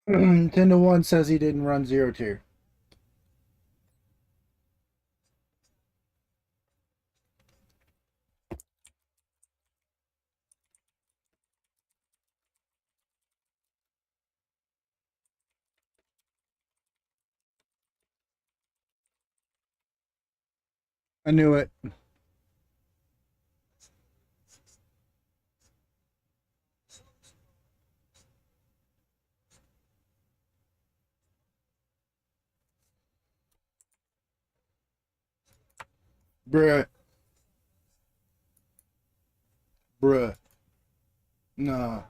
Nintendo One says he didn't run Zero Two. I knew it. Bruh. Bruh. Nah.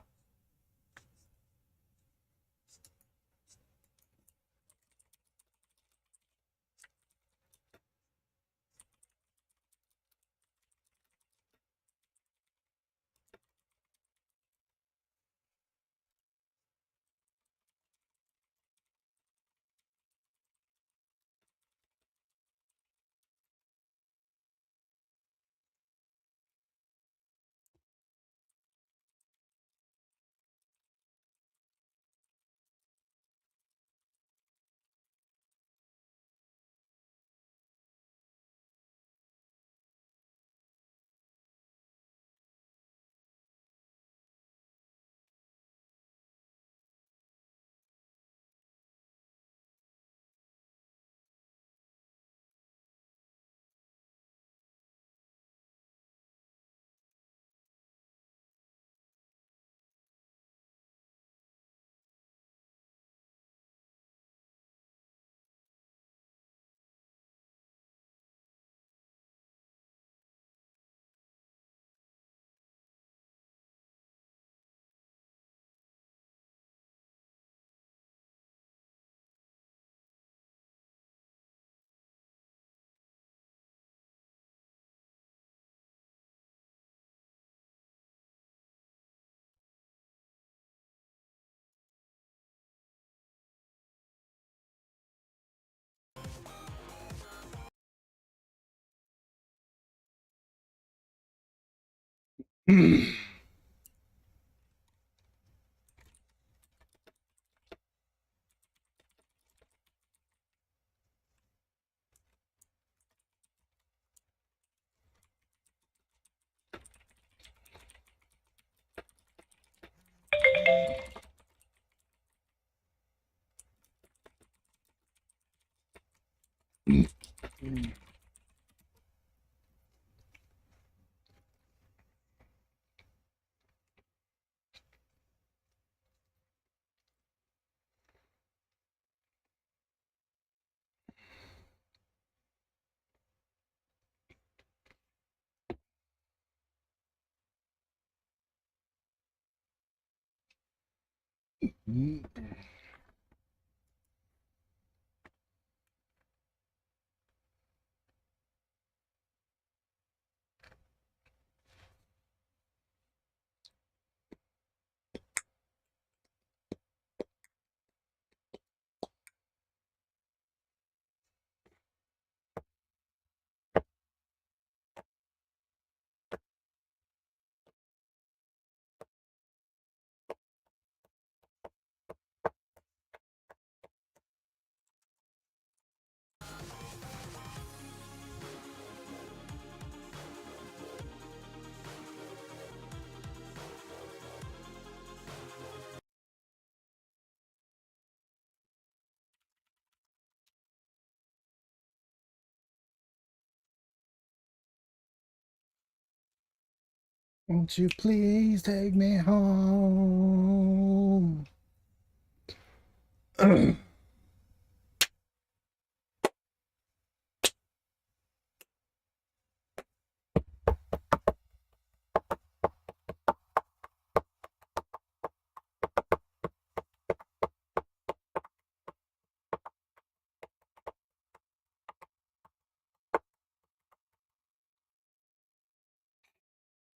Won't you please take me home?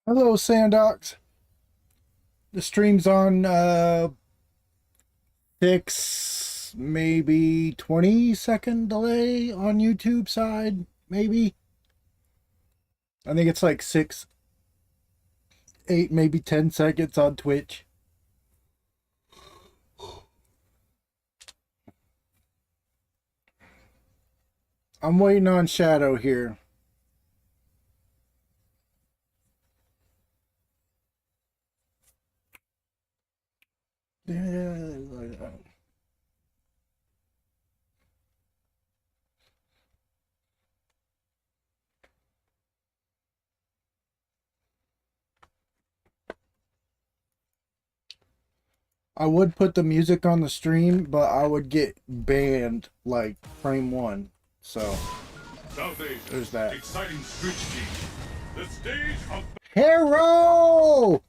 Hello, Sandox. The stream's on 6, maybe 20-second delay on YouTube side, maybe. I think it's like 6, 8, maybe 10 seconds on Twitch. I'm waiting on Shadow here. I would put the music on the stream, but I would get banned like frame 1. So there's that. Exciting street team. The stage of Hero!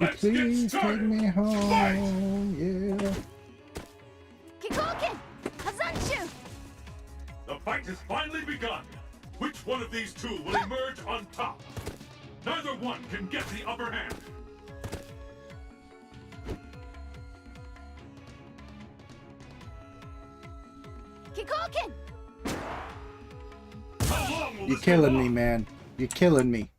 Let's Please get started. take me home, yeah. Kikoken! Hazanchu! The fight has finally begun. Which one of these two will emerge on top? Neither one can get the upper hand. Kikoken! How long will You're this killing go me, on? man. You're killing me.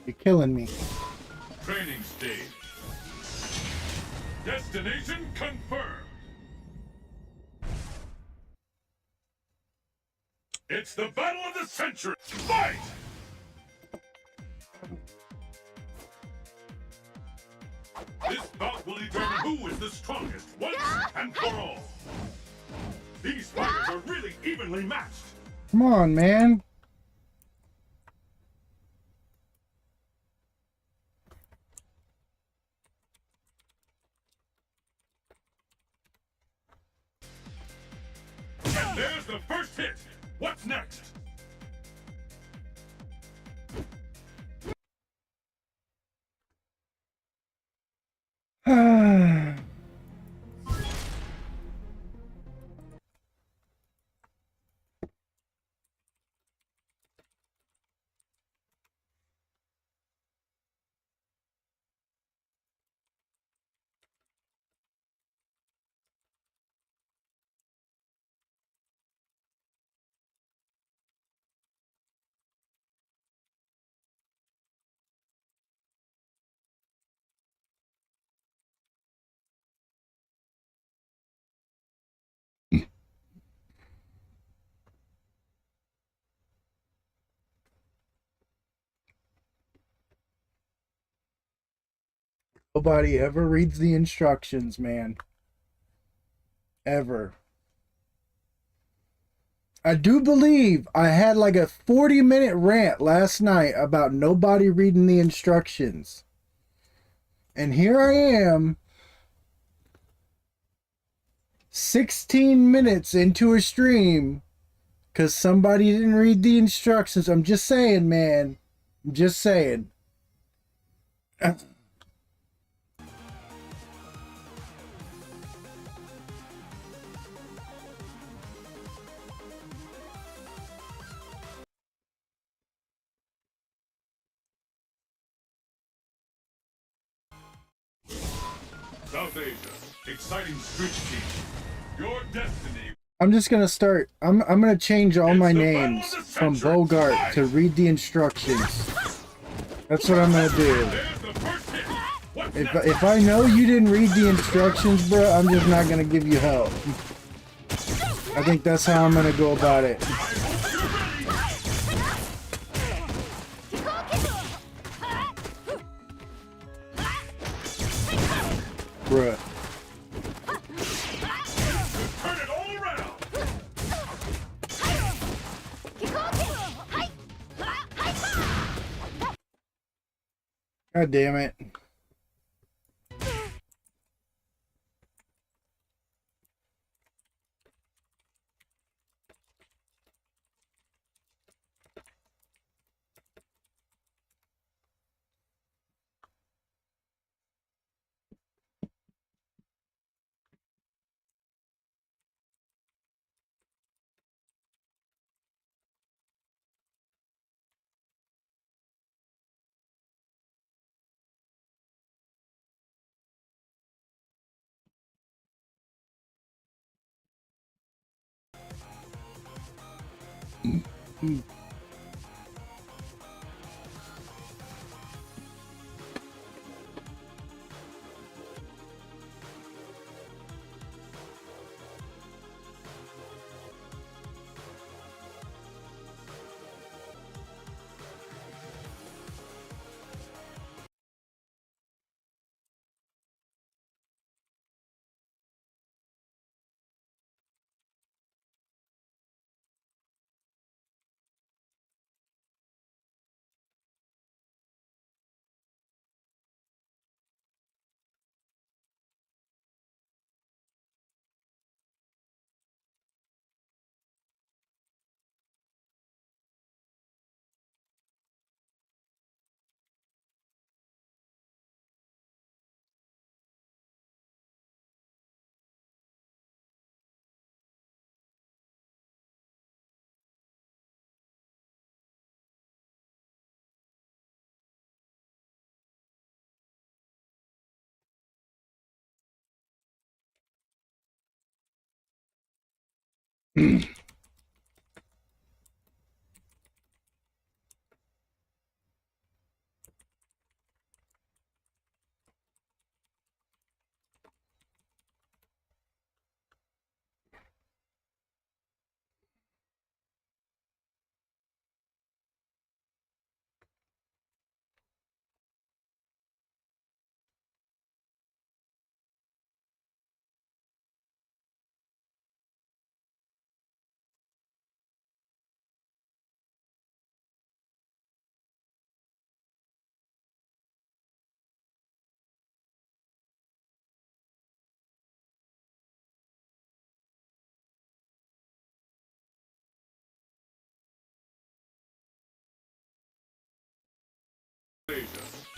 You're killing me. Training stage. Destination confirmed. It's the battle of the century. Fight! This bout will determine who is the strongest once and for all. These fighters are really evenly matched. Come on, man. And there's the first hit. What's next? Nobody ever reads the instructions, man. Ever. I do believe I had like a 40-minute rant last night about nobody reading the instructions. And here I am, 16 minutes into a stream, because somebody didn't read the instructions. I'm just saying, man. I'm just saying. South Asia, exciting street team. Your destiny. I'm just gonna start. I'm gonna change all my names from Bogart to read the instructions. That's what I'm gonna do. There's the first hit. What's If I know you didn't read the instructions, bro, I'm just not gonna give you help. I think that's how I'm gonna go about it. Bruh. Turn it all around. God damn it.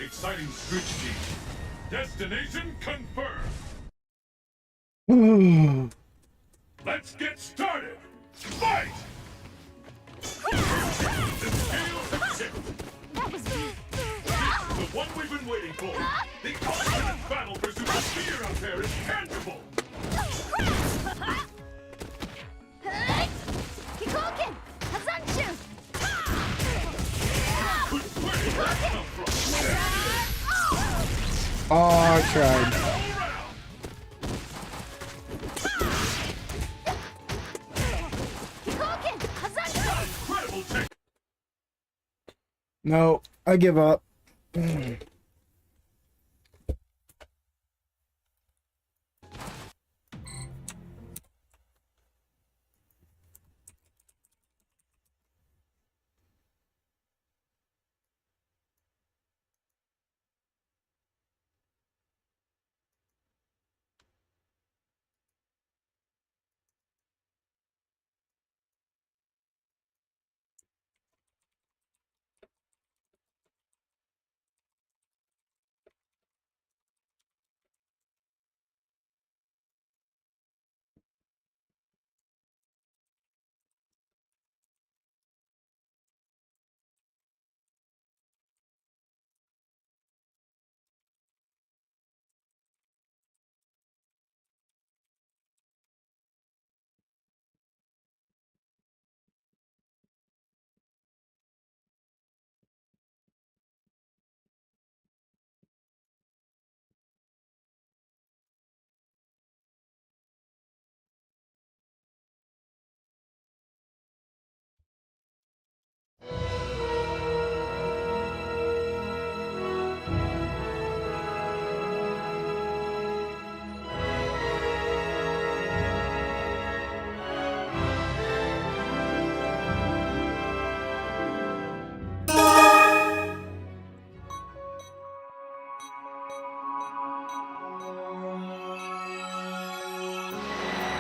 Exciting street scene. Destination confirmed. Let's get started. Fight! The scales have tipped. That was me. The one we've been waiting for. The ultimate battle pursuit of fear out there is tangible. Kikoken! Hazanshu! Where did that come from? Oh, I tried. All around. Kikoken! Hazanshu! Incredible tech. No, I give up.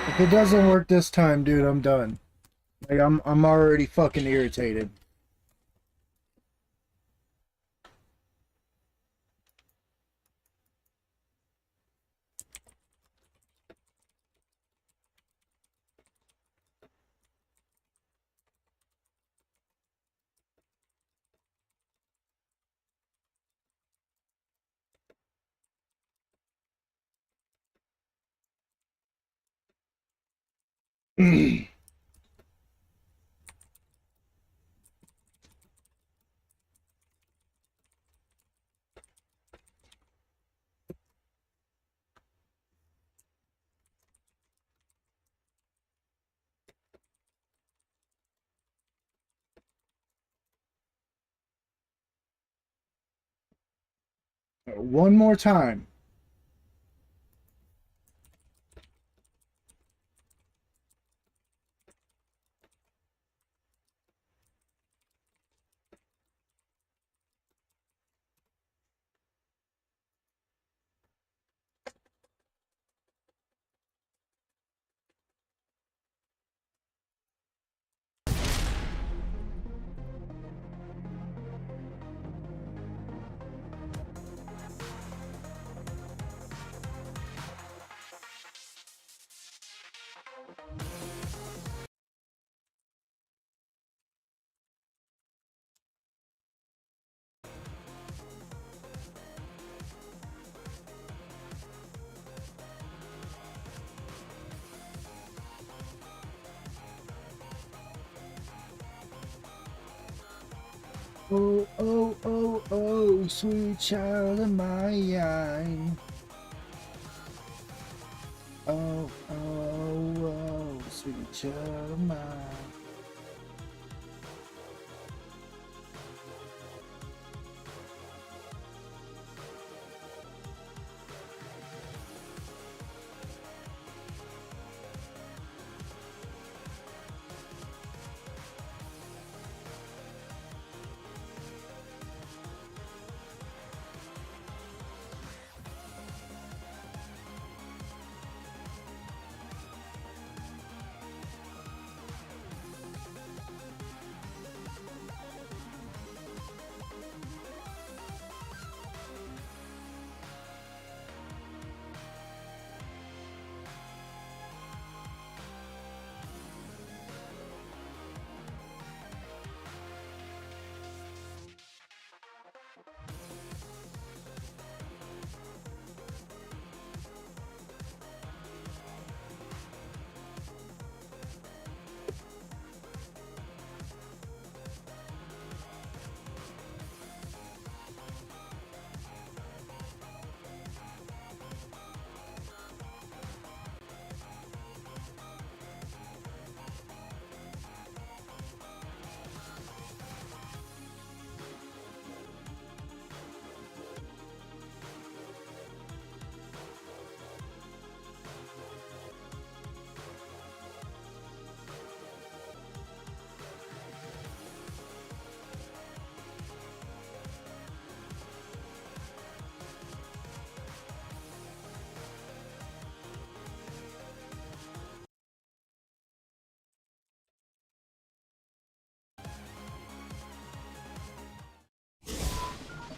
If it doesn't work this time, dude, I'm done. Like I'm already fucking irritated. One more time. Oh, oh, oh, oh, sweet child of mine. Oh, oh, oh, sweet child of mine.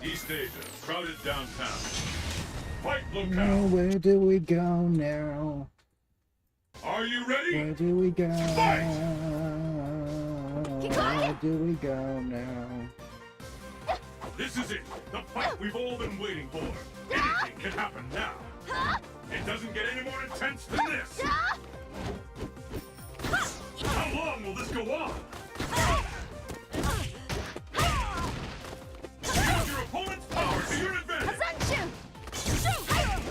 East Asia, crowded downtown. Fight Now, locale. where do we go now? Are you ready? Where do we go? Fight! Where do we go now? This is it. The fight we've all been waiting for. Anything can happen now. It doesn't get any more intense than this. How long will this go on? Use your opponent's power to your advantage. Hazanshu!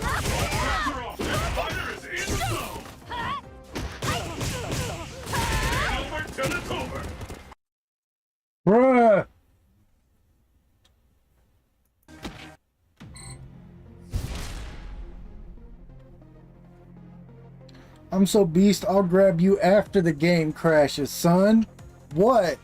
Pressure off. This fighter is in the zone. It's over till it's over. Bruh! I'm so beast, I'll grab you after the game crashes, son. What?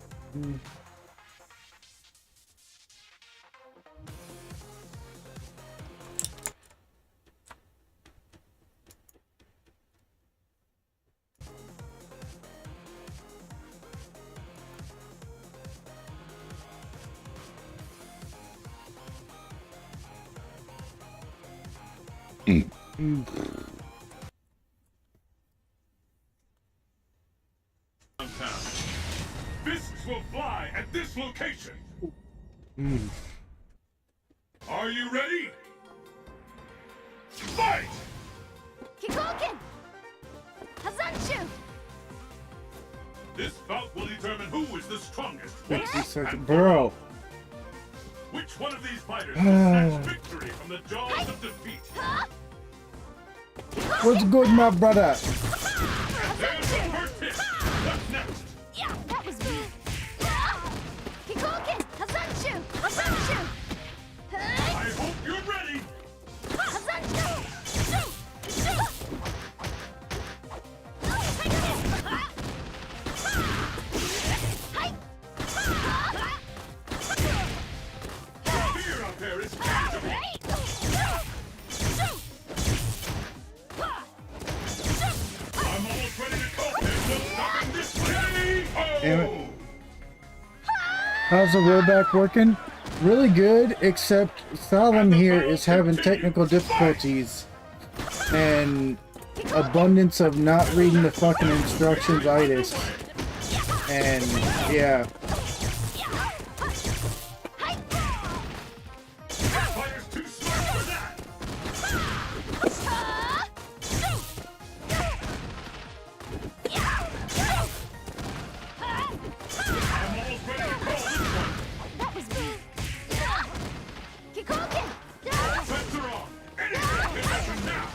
Downtown. Fists will fly at this location. Are you ready? Fight! Kikoken! Hazanshu! This bout will determine who is the strongest. 50 seconds. Bro. Which one of these fighters will snatch victory from the jaws of defeat? What's good, my brother? And there's the first hit. What's next? Yeah, that was me. Kikoken! Hazanshu! Hazanshu! I hope you're ready. Hazanshu! The fear out there is tangible. I'm almost ready to cope. There's no stopping this way. Damn it. How's the rollback working? Really good, except Salim here is having technical difficulties and abundance of not reading the fucking instructions itis. And yeah. Fighter's too smart for that. I'm almost ready to call this one. That was me. Kikoken! Sets are on. Anything can happen now.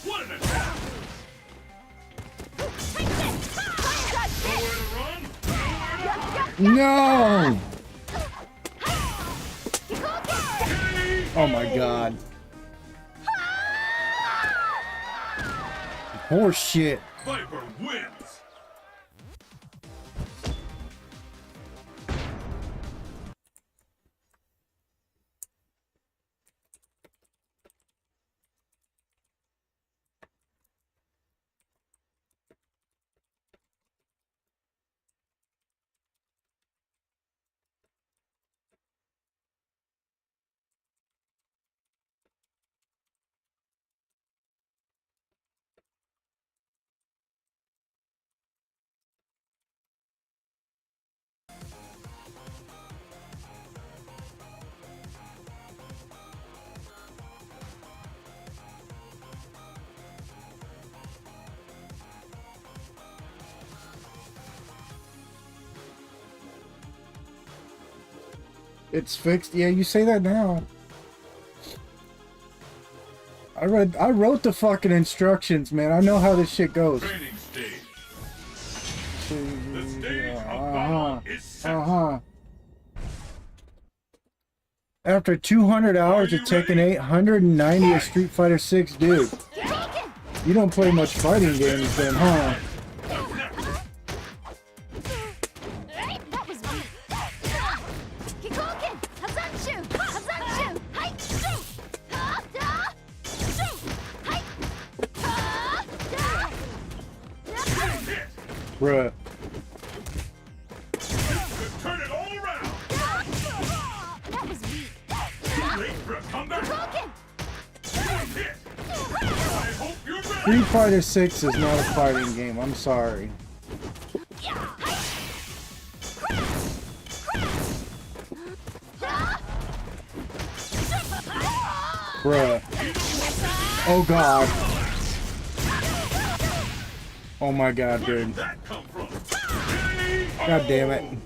What an attack. Nowhere to run. Nowhere to No! hide. Oh my god. Horse shit. Viper wins. It's fixed. Yeah, you say that now. I wrote the fucking instructions, man. I know how this shit goes. Training stage. The stage of battle is set. After 200 hours Are of you Tekken ready? 8, 190 of Street Fighter 6, dude. You don't play much fighting games then, huh? What's next? That was me. Kikoken! Hazanshu! Hazanshu! Hai! Ha! Da! Hai! Ha! Da! Getting hit. Bruh. Street Fighter 6 is not a fighting game. I'm sorry. Bruh. Oh god. Oh my god, Where dude. did that come from? God damn it.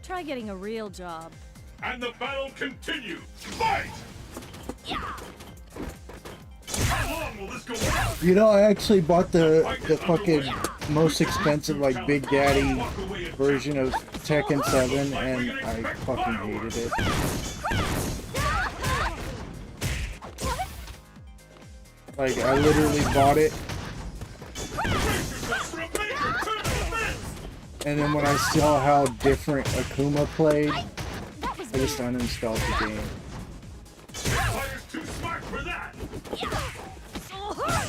Try getting a real job. And the battle continues. Fight! How long will this go on? You know, I actually bought the fucking most expensive, like, Big Daddy version of Tekken 7, and I fucking hated it. Like, I literally bought it, and then when I saw how different Akuma played, I just uninstalled the game. Fire's too smart for that.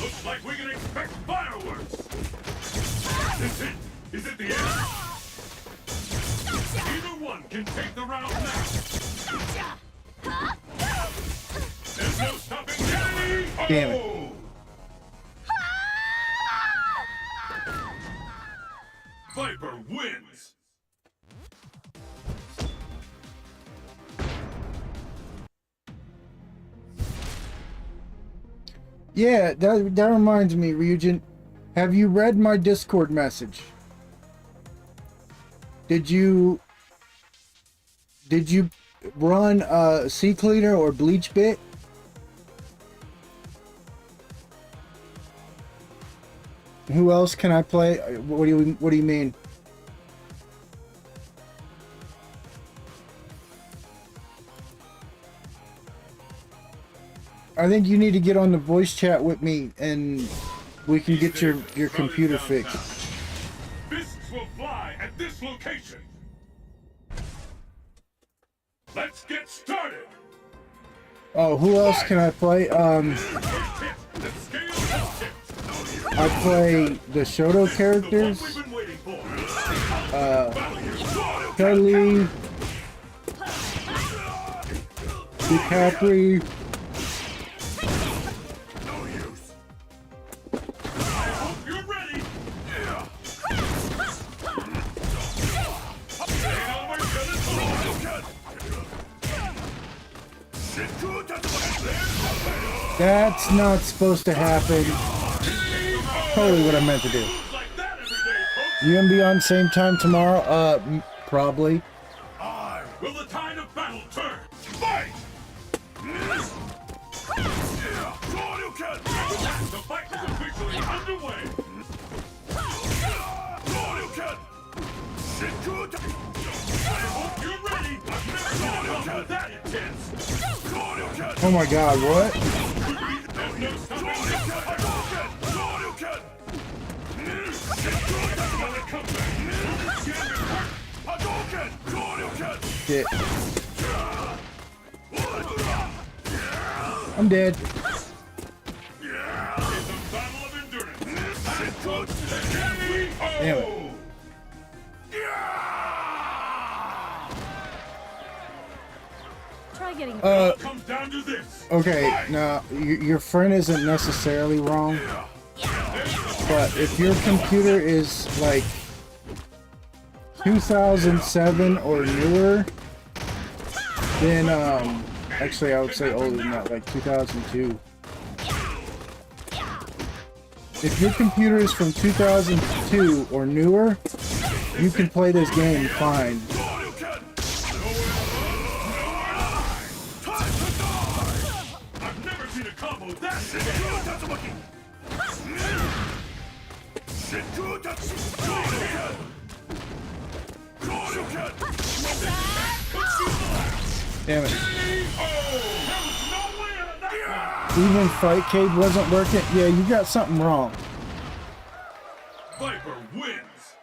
Looks like we can expect fireworks. Is it? Is it the end? Either one can take the round now. There's no stopping Daddy. Damn it. Viper wins. Yeah, that reminds me, Ryujin. Have you read my Discord message? Did you run Sea Cleaner or Bleach Bit? Who else can I play? What do you mean? I think you need to get on the voice chat with me and we can get your computer fixed. Fists will fly at this location. Let's get started. Oh, who else can I play? The scale has tipped. I play the Shoto characters. We've been waiting for. Kelly, DiCaprio. No use. I hope you're ready. That's not supposed to happen. Totally what I meant to do. Like that every day, folks. You gonna be on same time tomorrow? Probably. Will the tide of battle turn? Fight! The fight is officially underway. I hope you're ready. I've never seen a combo that intense. Oh my god, what? There's no stopping this fight. Another comeback. Shit. I'm dead. It's a battle of endurance. Damn it. Try getting Comes down to this. Okay, now your friend isn't necessarily wrong, but if your computer is like 2007 or newer, then actually I would say older than that, like 2002. If your computer is from 2002 or newer, you can play this game fine. I've never seen a combo that Damn it. Even Fight Cade wasn't working? Yeah, you got something wrong. Viper wins.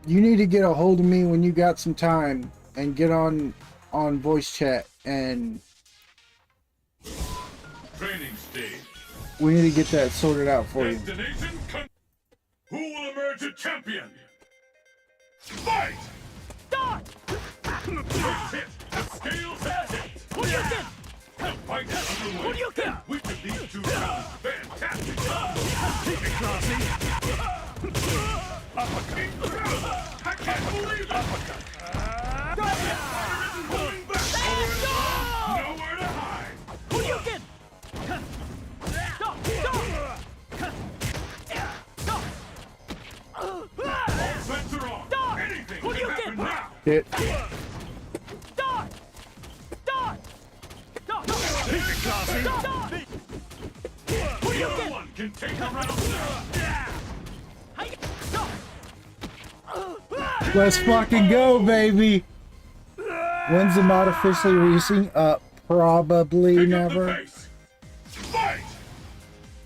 You need to get a hold of me when you got some time and get on voice chat, and Training stage. we need to get that sorted out for you. Destination Who will emerge a champion? Fight! First hit, the scales have tipped. The fight is underway. Which of these two rounds? Fantastic! Uppercut! I can't believe it! Uppercut! Fire isn't holding back! Nowhere to hide! All bets are off! Anything can happen now! Hit. The other one can take the round now! Let's fucking go, baby. When's the mod officially releasing? Probably Pick up the never. pace. Fight!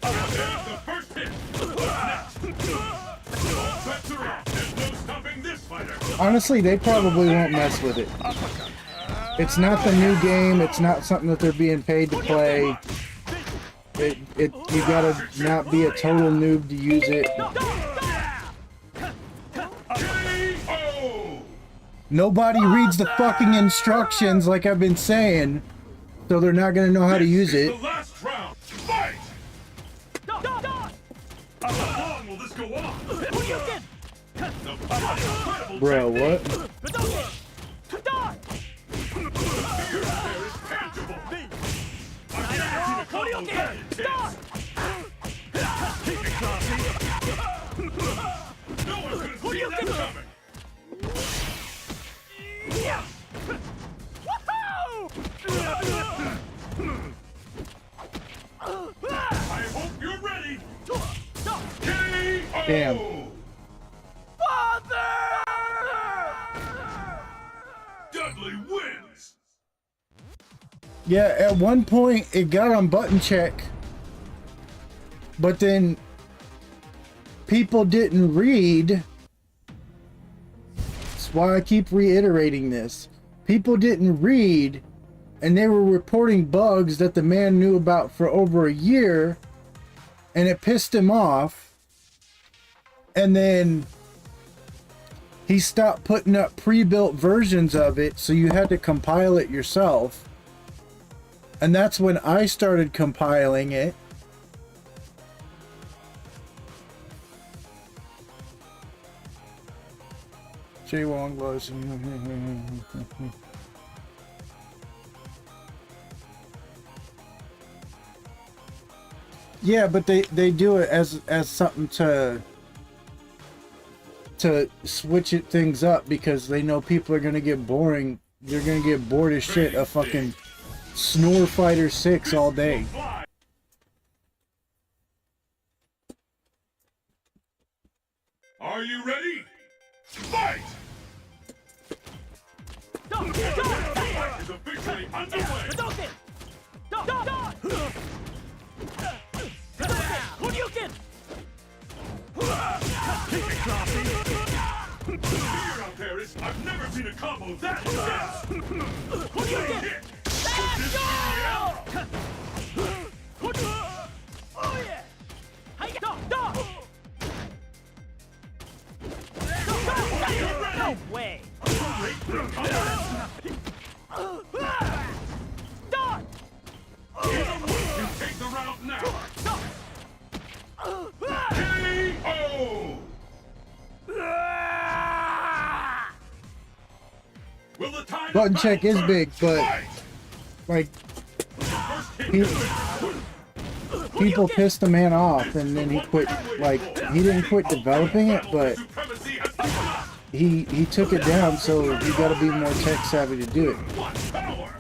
There's the first hit. What's next? All bets are off. There's no stopping this fighter. Honestly, they probably won't mess with it. It's not the new game. It's not something that they're being paid to play. You gotta not be a total noob to use it. KO! Nobody reads the fucking instructions like I've been saying, so they're not gonna know how to use This is it. the last round. Fight! How long will this go on? The incredible Bro, what? The fear there is tangible. I've never seen a combo that intense. No one could have seen that coming. I hope you're ready. KO! Damn. Dudley wins. Yeah, at one point it got on button check, but then people didn't read. That's why I keep reiterating this. People didn't read, and they were reporting bugs that the man knew about for over a year, and it pissed him off. And then he stopped putting up pre-built versions of it, so you had to compile it yourself. And that's when I started compiling it. Jay Wong was. Yeah, but they do it as something to switch it things up, because they know people are gonna get boring. They're gonna get bored as shit of fucking Snore Fighter 6 all day. Are you ready? Fight! The fight is officially underway. The fear out there is I've never seen a combo that intense. Great hit. No way! Take the round now. KO! Will the tide Button of check is battle big, but turn? like First hit he- is good. people pissed the man off, and then he quit. Like, he didn't quit developing it, but Supremacy has begun. he took it down, so you got to be more tech savvy to do it. What power!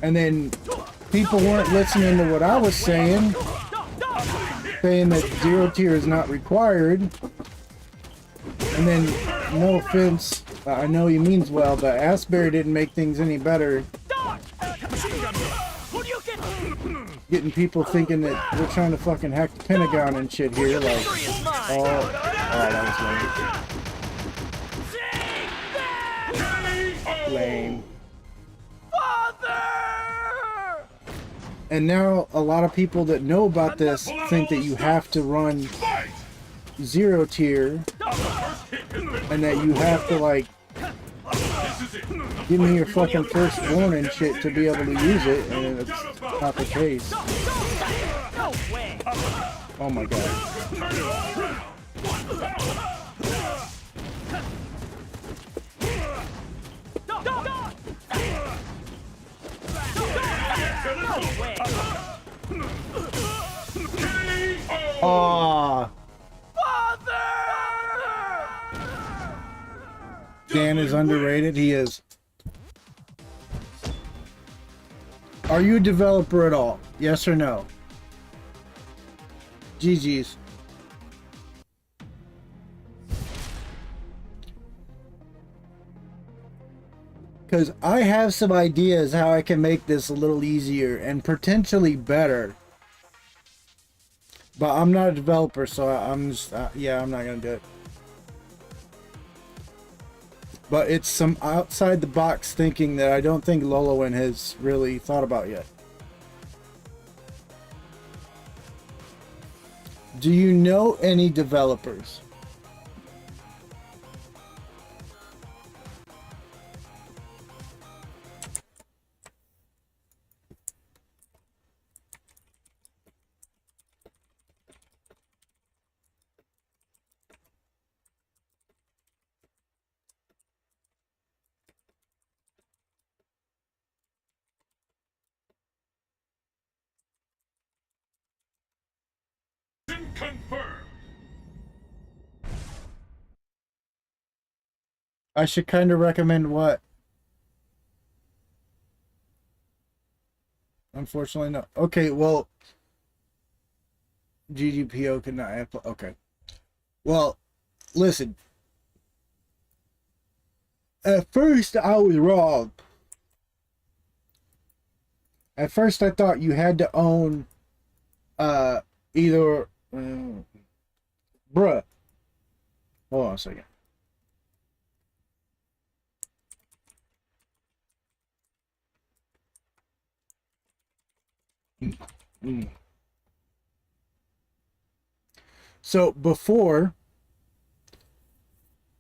And then people weren't listening to what I was saying that zero tier is not required. And then, no offense, I know he means well, but Asbury didn't make things any better. Getting people thinking that we're trying to fucking hack the Pentagon and shit here, like, oh, that was lame. Lame. And now a lot of people that know about this think that you have to run Fight! 0 tier The first hit has been and that you have to like This is it. The give me fight your we've fucking all first been one waiting and for. shit to be able to use it, and it's not the case. No way. Oh my god. Turn it all around. One power. No way. Ah, Dan is underrated. He is. Are you a developer at all? Yes or no? GG's. Because I have some ideas how I can make this a little easier and potentially better. But I'm not a developer, so I'm just, yeah, I'm not going to do it. But it's some outside the box thinking that I don't think Lolowin has really thought about yet. Do you know any developers? Confirmed. I should kind of recommend what? Unfortunately, no. Okay, well, GGPO cannot have. Okay. Well, listen. At first, I was wrong. At first, I thought you had to own, either, bruh. Hold on a second. So before,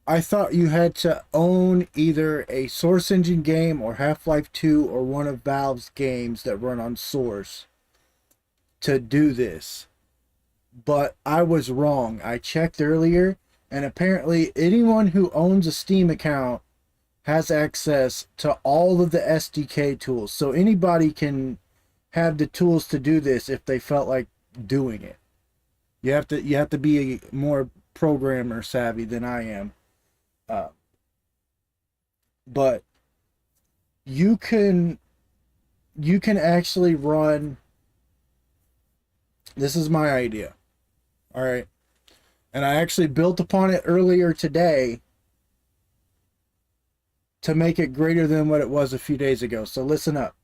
I thought you had to own either a Source Engine game or Half-Life 2 or one of Valve's games that run on Source to do this. But I was wrong. I checked earlier, and apparently anyone who owns a Steam account has access to all of the SDK tools. So anybody can have the tools to do this if they felt like doing it. You have to be a more programmer savvy than I am. But you can actually run. This is my idea. All right. And I actually built upon it earlier today to make it greater than what it was a few days ago. So listen up.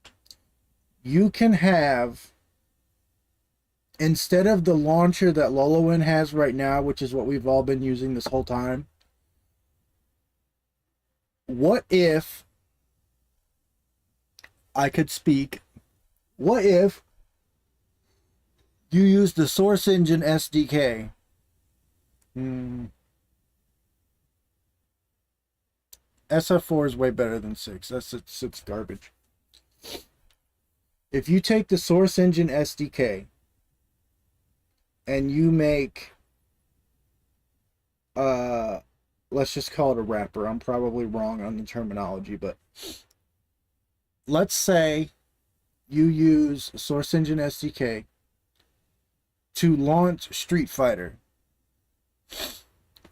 You can have, instead of the launcher that Lolowin has right now, which is what we've all been using this whole time, what if I could speak? What if you use the Source Engine SDK? SF4 is way better than 6. It's garbage. If you take the Source Engine SDK and you make, let's just call it a wrapper. I'm probably wrong on the terminology, but let's say you use Source Engine SDK to launch Street Fighter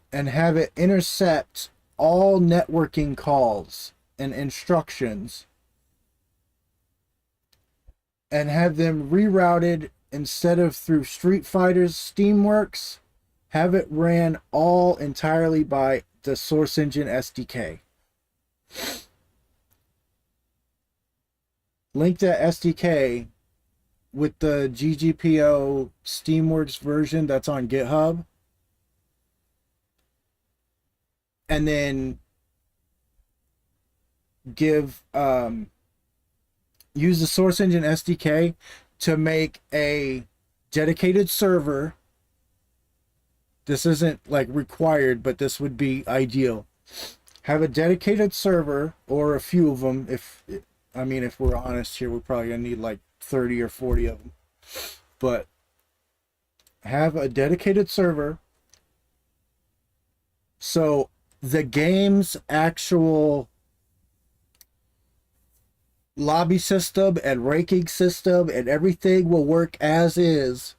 and have it intercept all networking calls and instructions and have them rerouted, instead of through Street Fighter's Steamworks, have it ran all entirely by the Source Engine SDK. Link that SDK with the GGPO Steamworks version that's on GitHub, and then give use the Source Engine SDK to make a dedicated server. This isn't like required, but this would be ideal. Have a dedicated server or a few of them. If we're honest here, we're probably gonna need like 30 or 40 of them. But have a dedicated server so the game's actual lobby system and ranking system and everything will work as is,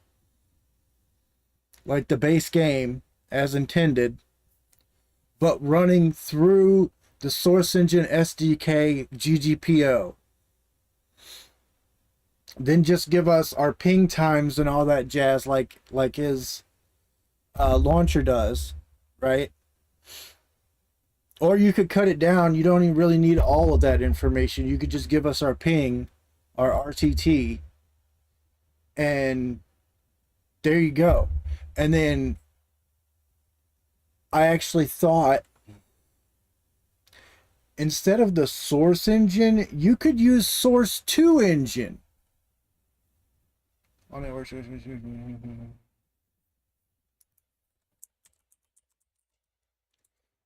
like the base game as intended, but running through the Source Engine SDK GGPO. Then just give us our ping times and all that jazz like his launcher does, right? Or you could cut it down. You don't even really need all of that information. You could just give us our ping, our RTT, and there you go. And then I actually thought instead of the Source Engine, you could use Source 2 Engine.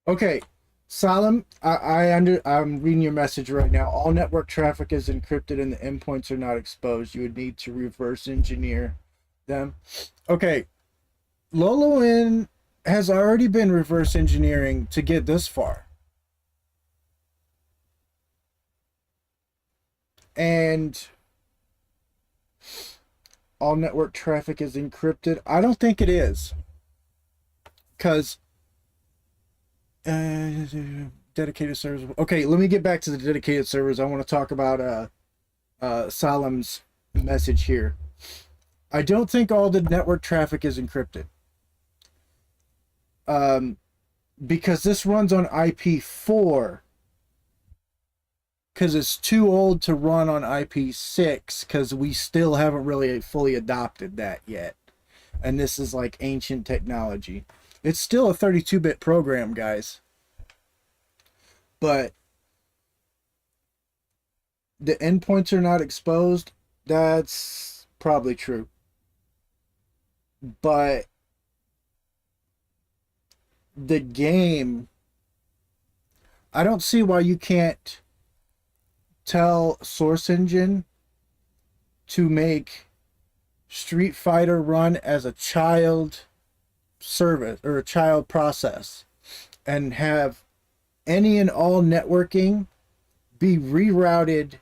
Okay, Salim, I'm reading your message right now. All network traffic is encrypted and the endpoints are not exposed. You would need to reverse engineer them. Okay, Loloin has already been reverse engineering to get this far. And all network traffic is encrypted. I don't think it is. Because dedicated servers. Okay, let me get back to the dedicated servers. I want to talk about Salim's message here. I don't think all the network traffic is encrypted. Because this runs on IP4. Because it's too old to run on IP6, because we still haven't really fully adopted that yet. And this is like ancient technology. It's still a 32-bit program, guys. But the endpoints are not exposed. That's probably true. But the game, I don't see why you can't tell Source Engine to make Street Fighter run as a child service or a child process and have any and all networking be rerouted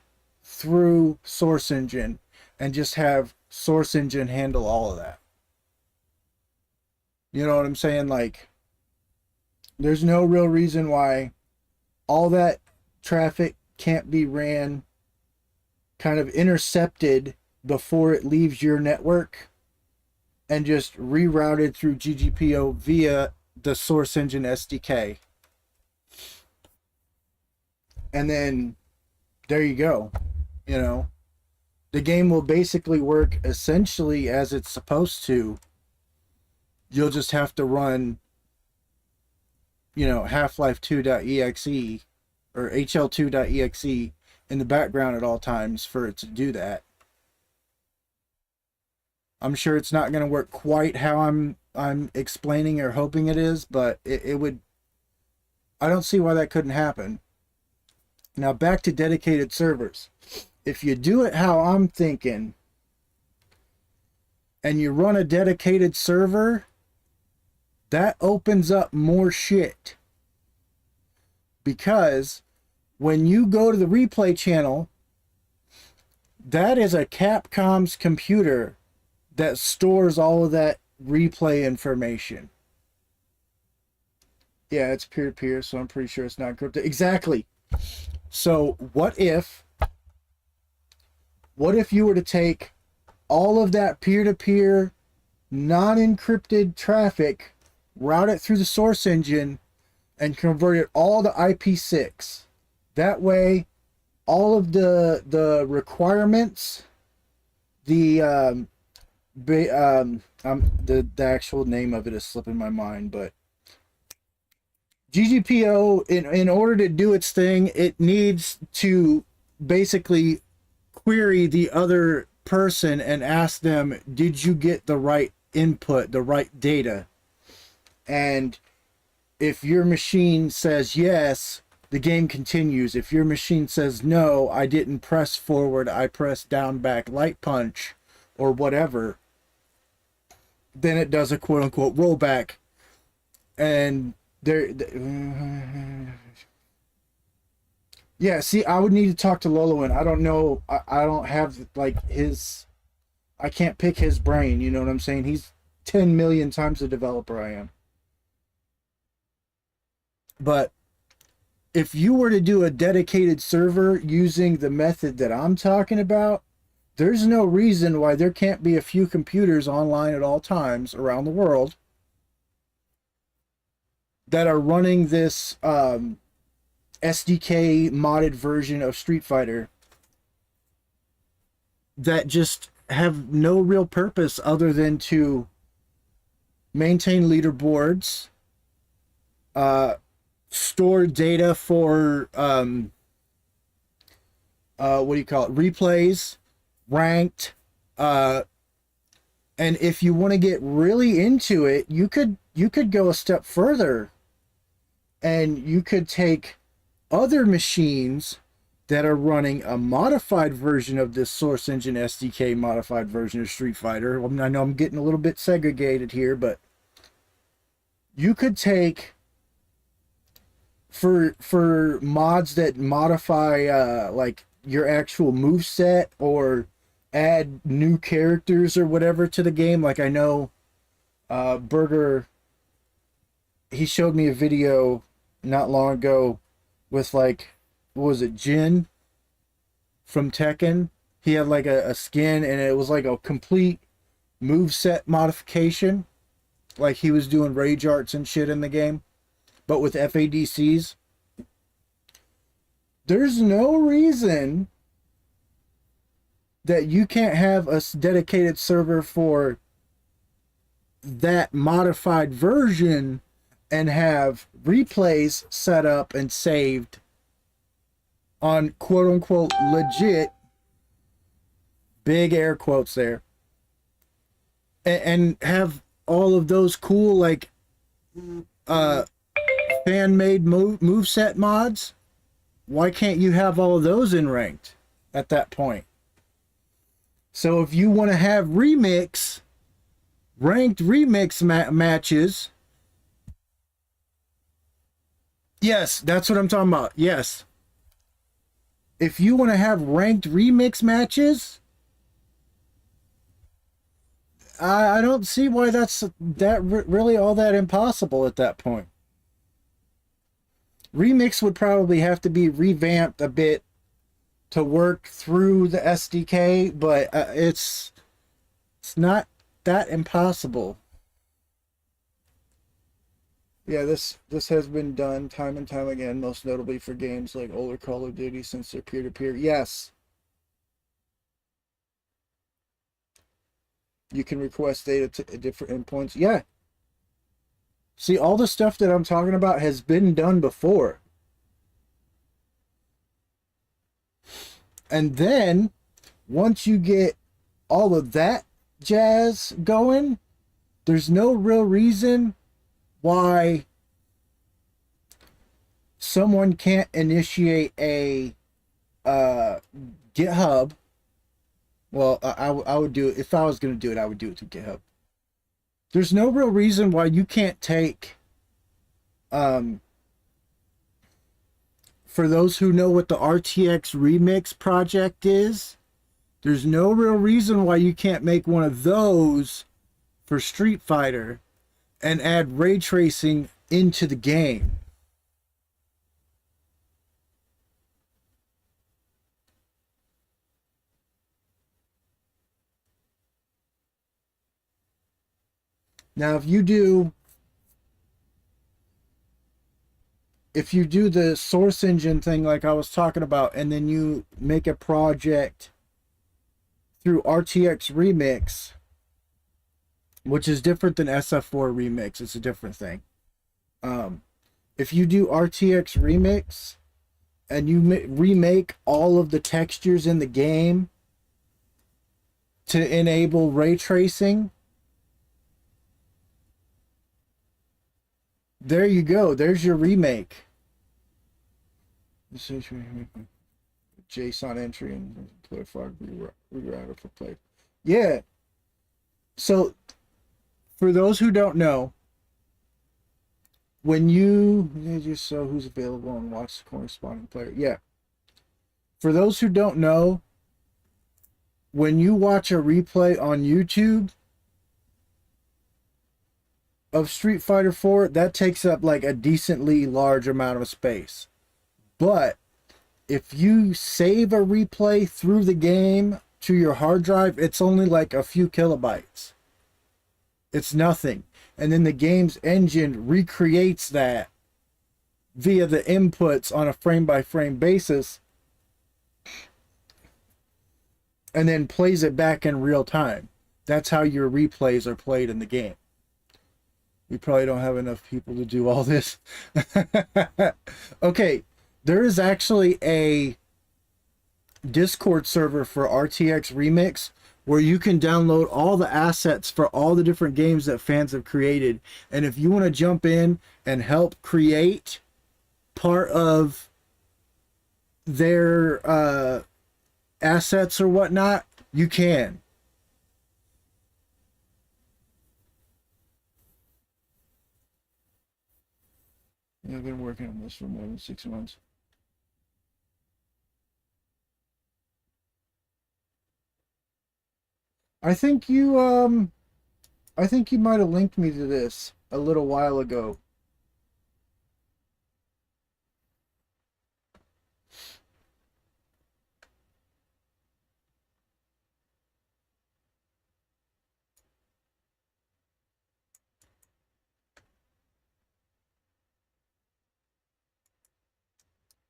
through Source Engine and just have Source Engine handle all of that. You know what I'm saying? Like, there's no real reason why all that traffic can't be ran, kind of intercepted before it leaves your network and just rerouted through GGPO via the Source Engine SDK. And then there you go. You know, the game will basically work essentially as it's supposed to. You'll just have to run, you know, Half-Life 2.exe or HL2.exe in the background at all times for it to do that. I'm sure it's not going to work quite how I'm explaining or hoping it is, but it would. I don't see why that couldn't happen. Now back to dedicated servers. If you do it how I'm thinking, and you run a dedicated server, that opens up more shit. Because when you go to the replay channel, that is a Capcom's computer that stores all of that replay information. Yeah, it's peer-to-peer, so I'm pretty sure it's not encrypted. Exactly. So what if you were to take all of that peer-to-peer non-encrypted traffic, route it through the Source Engine, and convert it all to IP6? That way, all of the requirements, the actual name of it is slipping my mind, but GGPO, in order to do its thing, it needs to basically query the other person and ask them, did you get the right input, the right data? And if your machine says yes, the game continues. If your machine says no, I didn't press forward, I pressed down, back, light punch, or whatever, then it does a quote-unquote rollback. And yeah, see, I would need to talk to Lolo, and I don't know, I don't have, like, I can't pick his brain, you know what I'm saying? He's 10 million times the developer I am. But if you were to do a dedicated server using the method that I'm talking about, there's no reason why there can't be a few computers online at all times around the world that are running this SDK modded version of Street Fighter that just have no real purpose other than to maintain leaderboards, store data for what do you call it, replays, ranked, and if you want to get really into it, you could go a step further, and you could take other machines that are running a modified version of this Source Engine SDK modified version of Street Fighter. I know I'm getting a little bit segregated here, but you could take, for mods that modify like your actual move set or add new characters or whatever to the game. Like, I know Burger, he showed me a video not long ago with, like, what was it, Jin from Tekken. He had like a skin, and it was like a complete move set modification, like he was doing rage arts and shit in the game, but with FADCs. There's no reason that you can't have a dedicated server for that modified version and have replays set up and saved on quote-unquote legit, big air quotes there, and have all of those cool, like, fan-made moveset mods. Why can't you have all of those in ranked at that point? So if you want to have ranked remix matches, yes, that's what I'm talking about. Yes. If you want to have ranked remix matches, I don't see why that's really all that impossible at that point. Remix would probably have to be revamped a bit to work through the SDK, but it's not that impossible. Yeah, this has been done time and time again, most notably for games like older Call of Duty, since they're peer-to-peer. Yes. You can request data to different endpoints. Yeah. See, all the stuff that I'm talking about has been done before. And then, once you get all of that jazz going, there's no real reason why someone can't initiate a GitHub. Well, I would do it. If I was going to do it, I would do it to GitHub. There's no real reason why you can't take, for those who know what the RTX Remix project is, there's no real reason why you can't make one of those for Street Fighter and add ray tracing into the game. Now, if you do the Source Engine thing like I was talking about, and then you make a project through RTX Remix, which is different than SF4 Remix, it's a different thing. If you do RTX Remix and you remake all of the textures in the game to enable ray tracing. There you go. There's your remake. JSON entry and player flag rerouter for play. Yeah. So, for those who don't know, when you just show who's available and watch the corresponding player. Yeah. For those who don't know, when you watch a replay on YouTube of Street Fighter 4, that takes up like a decently large amount of space. But if you save a replay through the game to your hard drive, it's only like a few kilobytes. It's nothing. And then the game's engine recreates that via the inputs on a frame-by-frame basis and then plays it back in real time. That's how your replays are played in the game. We probably don't have enough people to do all this. Okay, there is actually a Discord server for RTX Remix where you can download all the assets for all the different games that fans have created. And if you want to jump in and help create part of their assets or whatnot, you can. Yeah, I've been working on this for more than 6 months. I think you might have linked me to this a little while ago.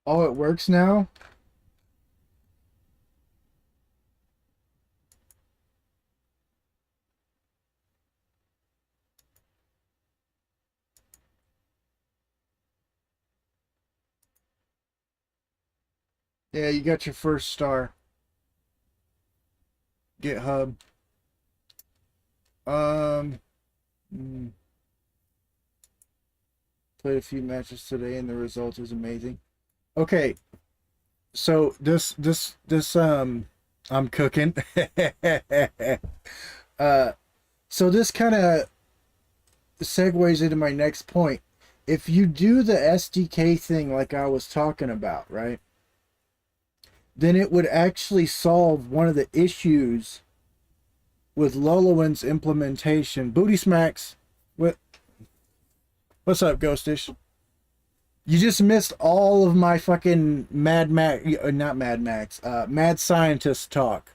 Oh, it works now? Yeah, you got your first star. GitHub. Mm, played a few matches today and the result is amazing. Okay. So this I'm cooking. So this kind of segues into my next point. If you do the SDK thing like I was talking about, right? Then it would actually solve one of the issues with Lolowin's implementation. Booty smacks. What's up, Ghostish? You just missed all of my fucking Mad Scientist talk.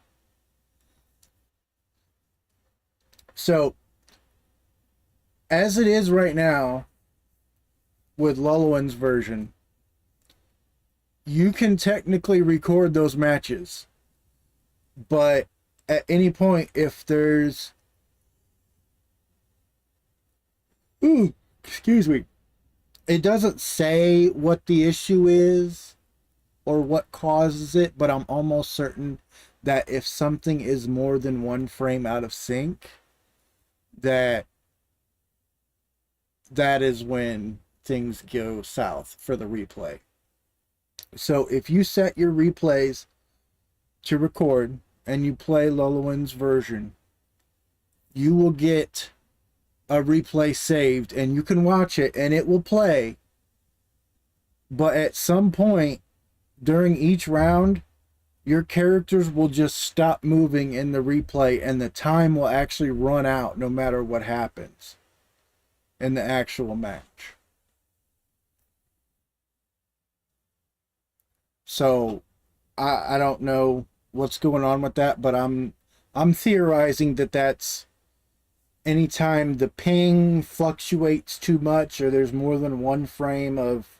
So, as it is right now, with Lolowin's version, you can technically record those matches. But at any point, if there's... Ooh, excuse me. It doesn't say what the issue is or what causes it, but I'm almost certain that if something is more than one frame out of sync, that is when things go south for the replay. So if you set your replays to record and you play Lolowin's version, you will get a replay saved and you can watch it and it will play. But at some point during each round, your characters will just stop moving in the replay and the time will actually run out no matter what happens in the actual match. So I don't know what's going on with that, but I'm theorizing that that's anytime the ping fluctuates too much or there's more than one frame of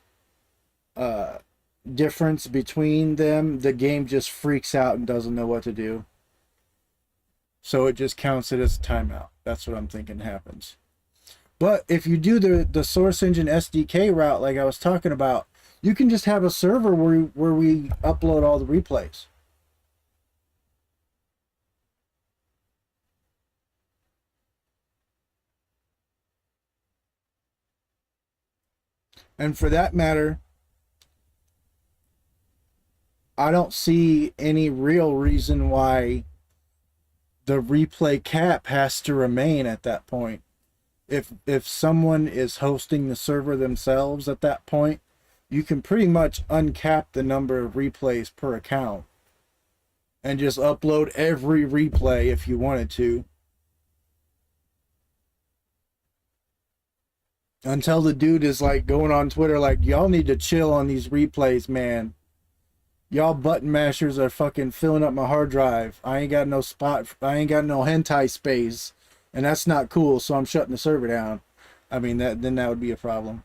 difference between them, the game just freaks out and doesn't know what to do. So it just counts it as a timeout. That's what I'm thinking happens. But if you do the Source Engine SDK route like I was talking about, you can just have a server where we upload all the replays. And for that matter, I don't see any real reason why the replay cap has to remain at that point. If someone is hosting the server themselves at that point, you can pretty much uncap the number of replays per account and just upload every replay if you wanted to. Until the dude is like going on Twitter like, y'all need to chill on these replays, man. Y'all button mashers are fucking filling up my hard drive. I ain't got no spot. I ain't got no hentai space. And that's not cool, so I'm shutting the server down. I mean, then that would be a problem.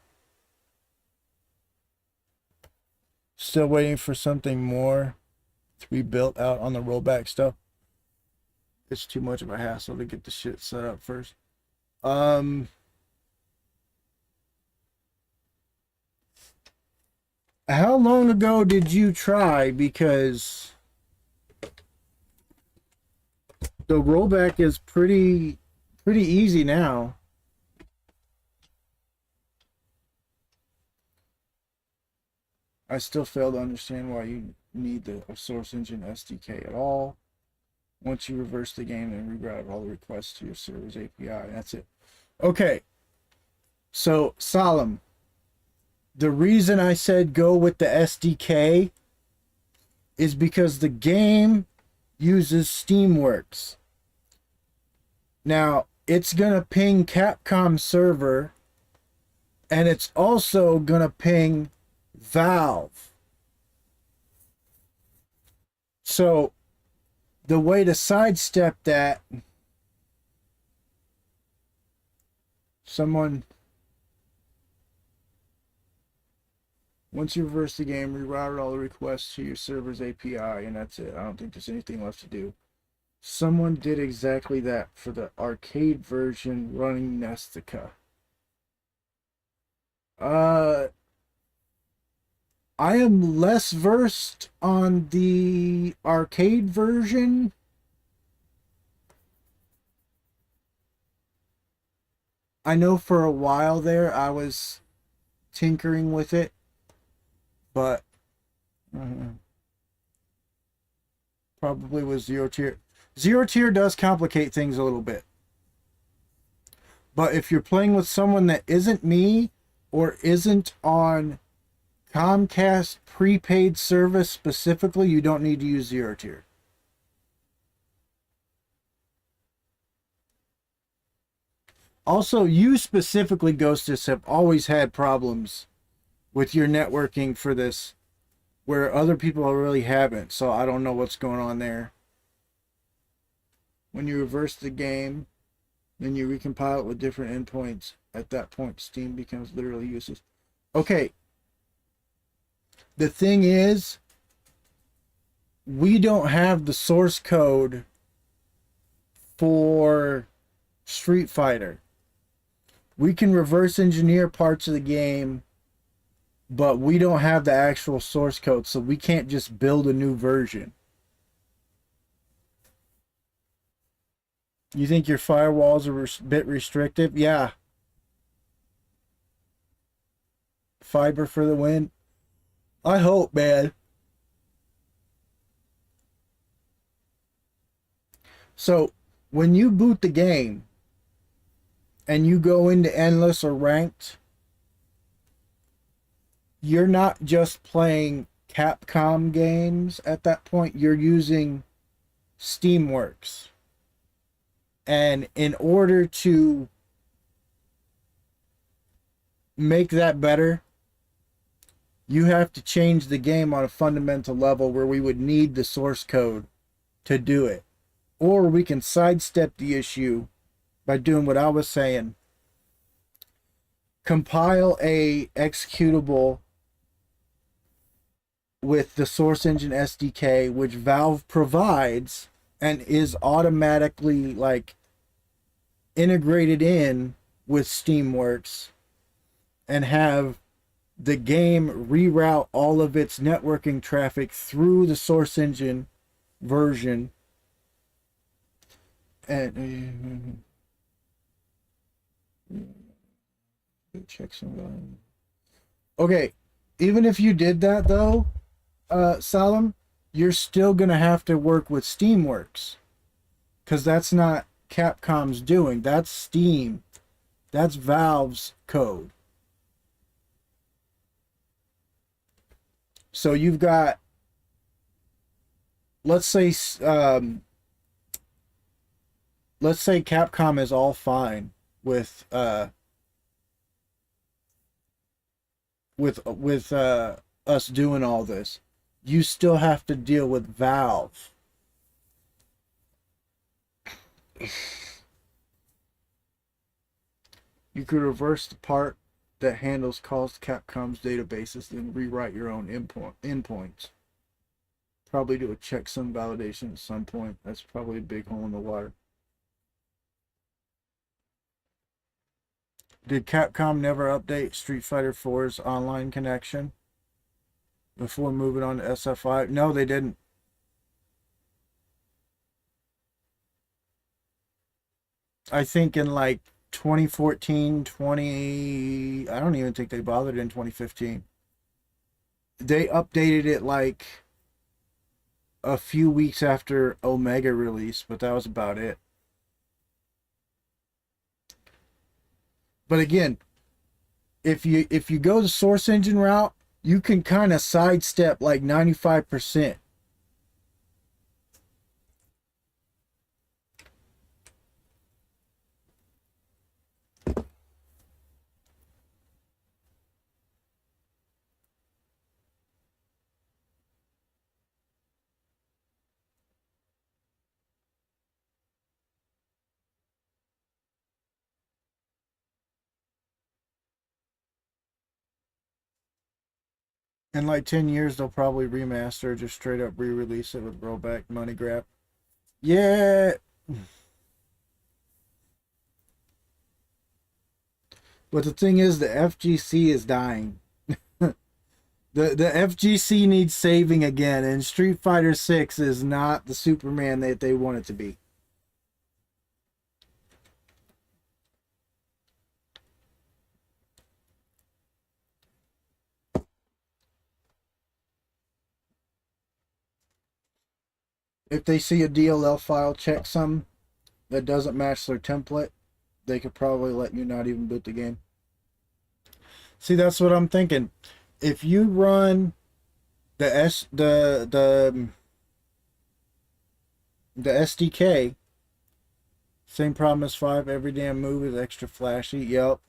Still waiting for something more to be built out on the rollback stuff. It's too much of a hassle to get the shit set up first. How long ago did you try? Because the rollback is pretty easy now. I still fail to understand why you need the Source Engine SDK at all. Once you reverse the game and reroute all the requests to your server's API, that's it. Okay. So, Solemn. The reason I said go with the SDK is because the game uses Steamworks. Now, it's going to ping Capcom server, and it's also going to ping Valve. So, the way to sidestep that, once you reverse the game, reroute all the requests to your server's API, and that's it. I don't think there's anything left to do. Someone did exactly that for the arcade version running Nestica. I am less versed on the arcade version. I know for a while there I was tinkering with it, but probably was zero tier. Zero tier does complicate things a little bit. But if you're playing with someone that isn't me or isn't on Comcast prepaid service specifically, you don't need to use zero tier. Also, you specifically, Ghostess, have always had problems with your networking for this, where other people really haven't, so I don't know what's going on there. When you reverse the game, then you recompile it with different endpoints. At that point, Steam becomes literally useless. Okay. The thing is, we don't have the source code for Street Fighter. We can reverse engineer parts of the game, but we don't have the actual source code, so we can't just build a new version. You think your firewalls are a bit restrictive? Yeah. Fiber for the win. I hope, man. So, when you boot the game and you go into endless or ranked, you're not just playing Capcom games at that point. You're using Steamworks. And in order to make that better, you have to change the game on a fundamental level where we would need the source code to do it. Or we can sidestep the issue by doing what I was saying. Compile a executable with the Source Engine SDK, which Valve provides and is automatically like integrated in with Steamworks, and have the game reroute all of its networking traffic through the Source Engine version. And check some. Okay, even if you did that though, Salam, you're still gonna have to work with Steamworks, because that's not Capcom's doing. That's Steam. That's Valve's code. So you've got, let's say, let's say Capcom is all fine with us doing all this. You still have to deal with Valve. You could reverse the part that handles calls to Capcom's databases, then rewrite your own endpoints. Probably do a checksum validation at some point. That's probably a big hole in the water. Did Capcom never update Street Fighter 4's online connection before moving on to SF5? No, they didn't. I think in like 2014, I don't even think they bothered in 2015. They updated it like a few weeks after Omega release, but that was about it. But again, if you go the source engine route, you can kind of sidestep like 95%. In like 10 years, they'll probably remaster, just straight up re-release it with rollback money grab. Yeah. But the thing is, the FGC is dying. The FGC needs saving again, and Street Fighter 6 is not the Superman that they want it to be. If they see a DLL file checksum that doesn't match their template, they could probably let you not even boot the game. See, that's what I'm thinking. If you run the SDK, same problem as 5, every damn move is extra flashy. Yep.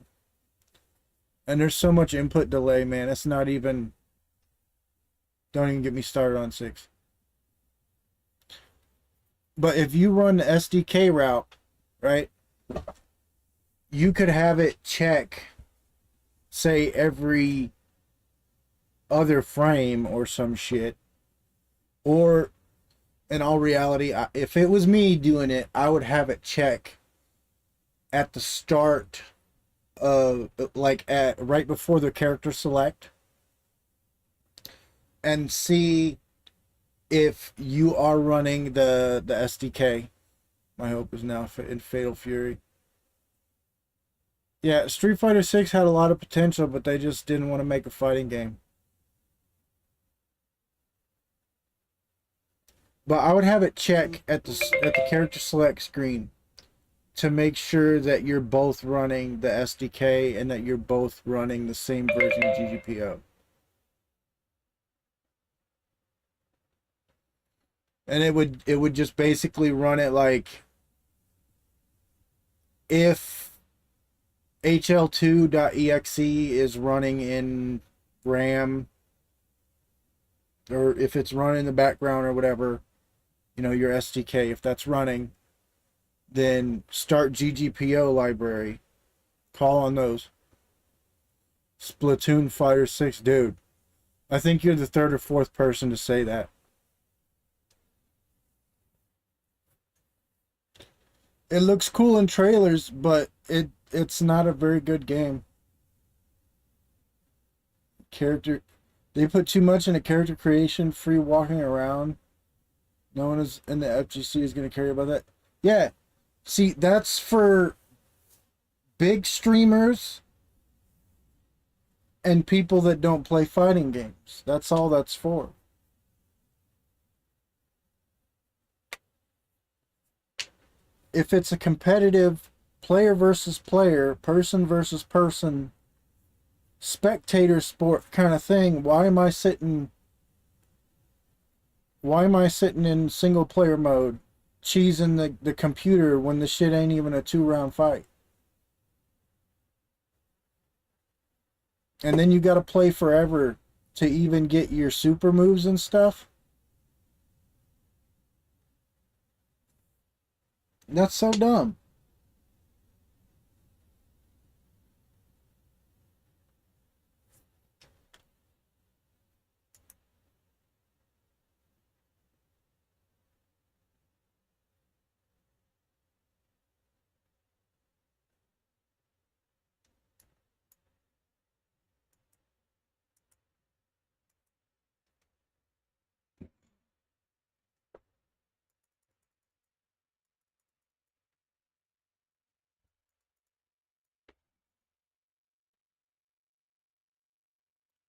And there's so much input delay, man. It's not even, don't even get me started on 6. But if you run the SDK route, right, you could have it check, say, every other frame or some shit. Or, in all reality, if it was me doing it, I would have it check at the start of, like, at right before the character select, and see if you are running the SDK. My hope is now in Fatal Fury. Yeah, Street Fighter 6 had a lot of potential, but they just didn't want to make a fighting game. But I would have it check at the character select screen to make sure that you're both running the SDK and that you're both running the same version of GGPO. And it would just basically run it like, if HL2.exe is running in RAM, or if it's running in the background or whatever, you know, your SDK, if that's running, then start GGPO library. Call on those. Splatoon Fighter 6, dude. I think you're the third or fourth person to say that. It looks cool in trailers, but it's not a very good game. They put too much into character creation, free walking around. No one is in the FGC is going to care about that. Yeah. See, that's for big streamers and people that don't play fighting games. That's all that's for. If it's a competitive player versus player, person versus person, spectator sport kind of thing, why am I sitting in single player mode cheesing the computer when the shit ain't even a 2-round fight? And then you got to play forever to even get your super moves and stuff. That's so dumb.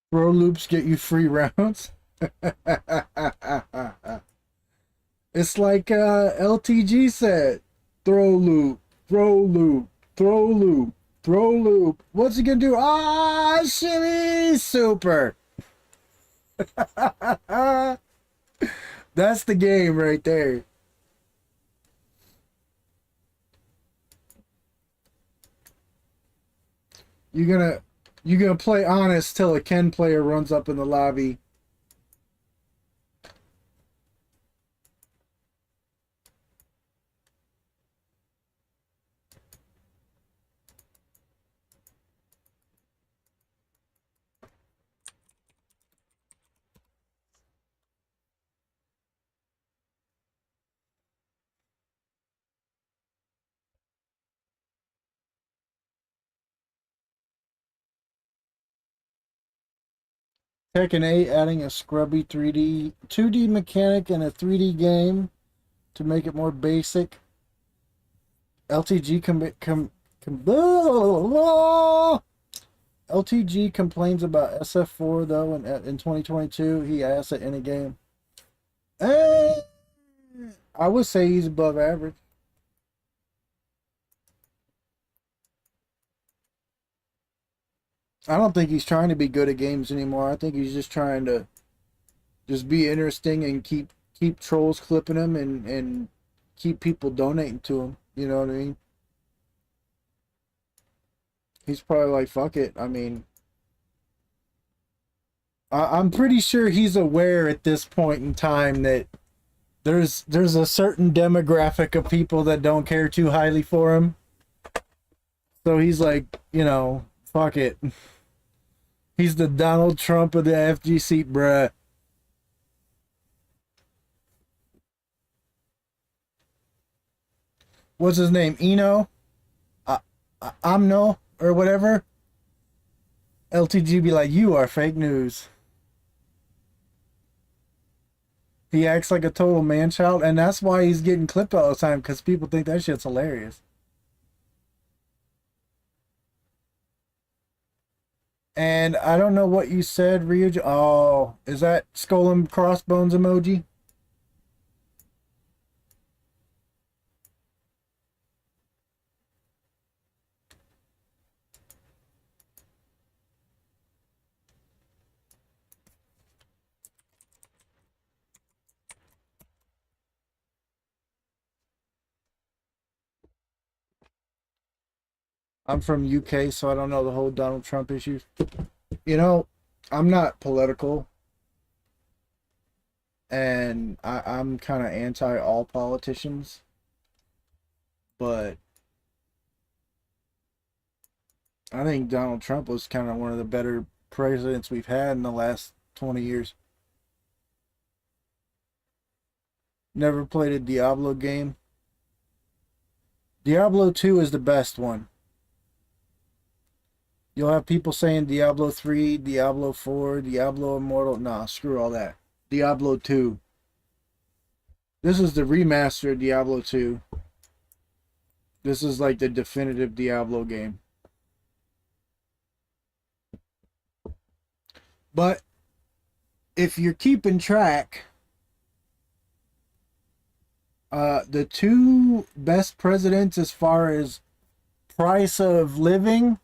Throw loops get you free rounds. It's like LTG said. Throw loop, throw loop, throw loop, throw loop. What's he gonna do? Ah, shimmy super. That's the game right there. You're gonna play honest till a Ken player runs up in the lobby. Tekken 8 adding a scrubby 2D mechanic and a 3D game to make it more basic. LTG LTG complains about SF4 though in 2022. He asked it in a game. I would say he's above average. I don't think he's trying to be good at games anymore. I think he's just trying to just be interesting and keep trolls clipping him and keep people donating to him. You know what I mean? He's probably like, fuck it. I mean, I'm pretty sure he's aware at this point in time that there's a certain demographic of people that don't care too highly for him. So he's like, you know, fuck it. He's the Donald Trump of the FGC, bruh. What's his name? Eno? Amno? Or whatever? LTG be like, you are fake news. He acts like a total man-child, and that's why he's getting clipped all the time, because people think that shit's hilarious. And I don't know what you said, Ryuji. Oh, is that skull and crossbones emoji? I'm from UK, so I don't know the whole Donald Trump issues. You know, I'm not political, and I'm kind of anti all politicians, but I think Donald Trump was kind of one of the better presidents we've had in the last 20 years. Never played a Diablo game. Diablo 2 is the best one. You'll have people saying Diablo 3, Diablo 4, Diablo Immortal. Nah, screw all that. Diablo 2. This is the remaster of Diablo 2. This is like the definitive Diablo game. But if you're keeping track, the two best presidents as far as cost of living,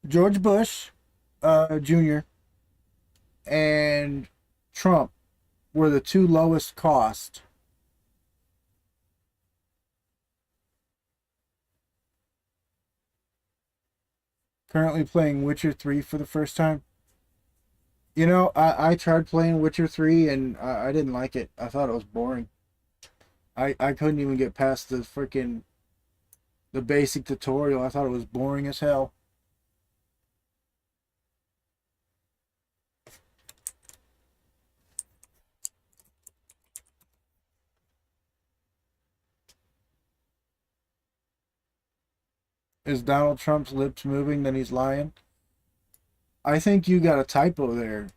George Bush, Jr. and Trump were the two lowest cost. Currently playing Witcher 3 for the first time. You know, I tried playing Witcher 3 and I didn't like it. I thought it was boring. I couldn't even get past the basic tutorial. I thought it was boring as hell. Is Donald Trump's lips moving? Then he's lying. I think you got a typo there.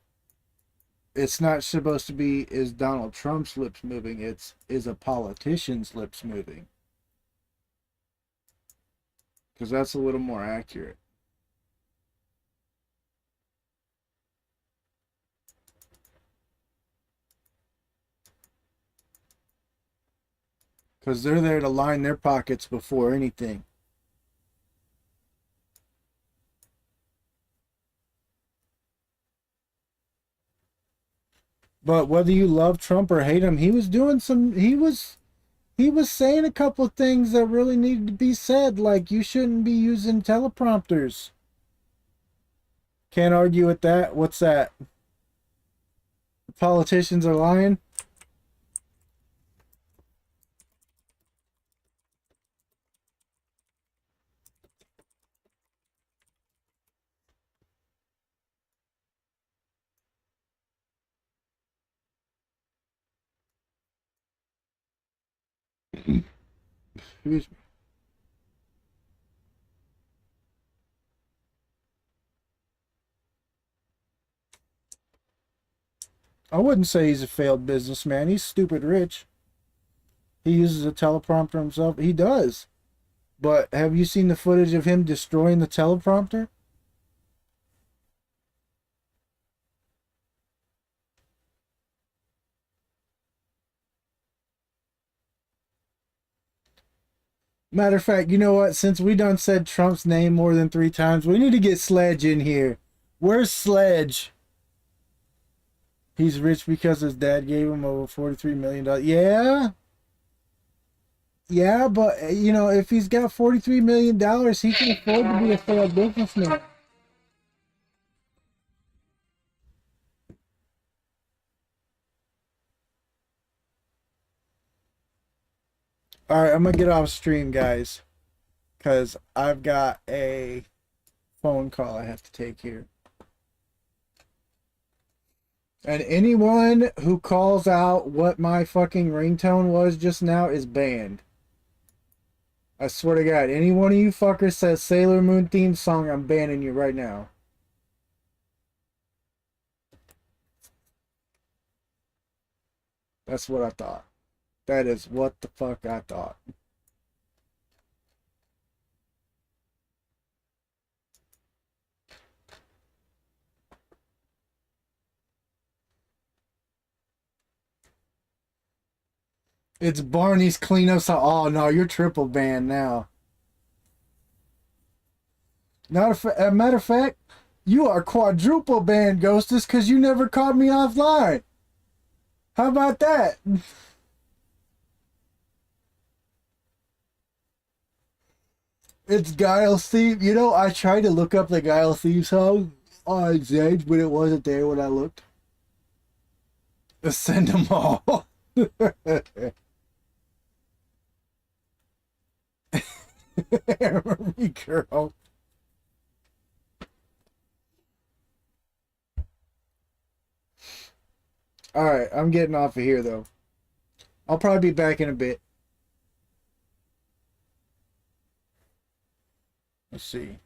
It's not supposed to be is Donald Trump's lips moving. It's is a politician's lips moving. Because that's a little more accurate. Because they're there to line their pockets before anything. But whether you love Trump or hate him, he was saying a couple of things that really needed to be said, like you shouldn't be using teleprompters. Can't argue with that. What's that? The politicians are lying? Excuse me. I wouldn't say he's a failed businessman. He's stupid rich. He uses a teleprompter himself. He does. But have you seen the footage of him destroying the teleprompter? Matter of fact, you know what? Since we done said Trump's name more than 3 times, we need to get Sledge in here. Where's Sledge? He's rich because his dad gave him over $43 million. Yeah? Yeah, but, you know, if he's got $43 million, he can afford to be a failed businessman. Alright, I'm gonna get off stream, guys. Because I've got a phone call I have to take here. And anyone who calls out what my fucking ringtone was just now is banned. I swear to God, any one of you fuckers says Sailor Moon theme song, I'm banning you right now. That's what I thought. That is what the fuck I thought. It's Barney's cleanup song. Oh no, you're triple banned now. Not a matter of fact, you are quadruple banned, Ghostus, because you never caught me offline. How about that? It's Guile Thief. You know, I tried to look up the Guile Thief song on Zedge, but it wasn't there when I looked. Send them all. Me, girl. Alright, I'm getting off of here, though. I'll probably be back in a bit. Let's see.